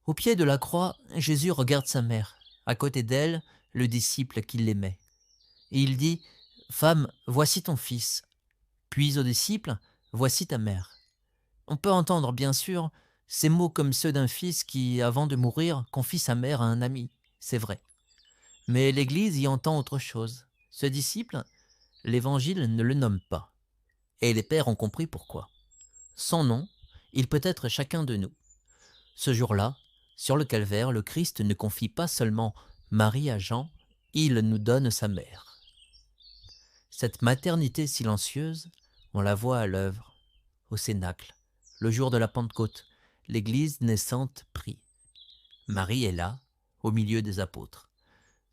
Au pied de la croix, Jésus regarde sa mère. À côté d'elle, le disciple qui l'aimait. Et il dit, Femme, voici ton fils. Puis au disciple, voici ta mère. On peut entendre, bien sûr, ces mots comme ceux d'un fils qui, avant de mourir, confie sa mère à un ami. C'est vrai. Mais l'Église y entend autre chose. Ce disciple, l'Évangile ne le nomme pas. Et les pères ont compris pourquoi. Son nom, il peut être chacun de nous. Ce jour-là, sur le calvaire, le Christ ne confie pas seulement Marie à Jean, il nous donne sa mère. Cette maternité silencieuse, on la voit à l'œuvre, au Cénacle, le jour de la Pentecôte, l'Église naissante prie. Marie est là, au milieu des apôtres.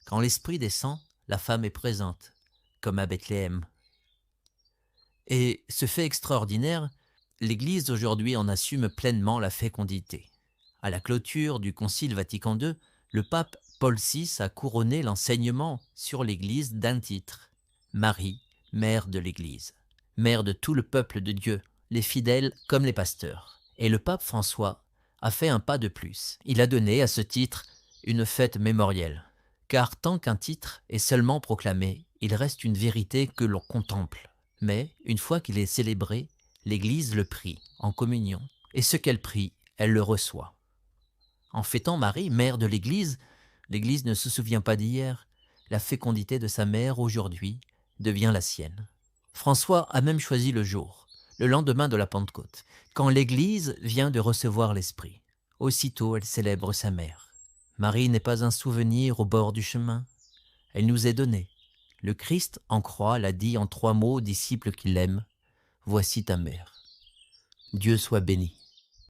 Quand l'Esprit descend, la femme est présente, comme à Bethléem. Et ce fait extraordinaire, l'Église aujourd'hui en assume pleinement la fécondité. À la clôture du Concile Vatican II, le pape Paul VI a couronné l'enseignement sur l'Église d'un titre, Marie, mère de l'Église, mère de tout le peuple de Dieu, les fidèles comme les pasteurs. Et le pape François a fait un pas de plus. Il a donné à ce titre une fête mémorielle. Car tant qu'un titre est seulement proclamé, il reste une vérité que l'on contemple. Mais, une fois qu'il est célébré, l'Église le prie en communion. Et ce qu'elle prie, elle le reçoit. En fêtant Marie, mère de l'Église, l'Église ne se souvient pas d'hier. La fécondité de sa mère aujourd'hui devient la sienne. François a même choisi le jour, le lendemain de la Pentecôte, quand l'Église vient de recevoir l'Esprit. Aussitôt, elle célèbre sa mère. Marie n'est pas un souvenir au bord du chemin. Elle nous est donnée. Le Christ en croix l'a dit en 3 mots aux disciples qui l'aiment. Voici ta mère. Dieu soit béni.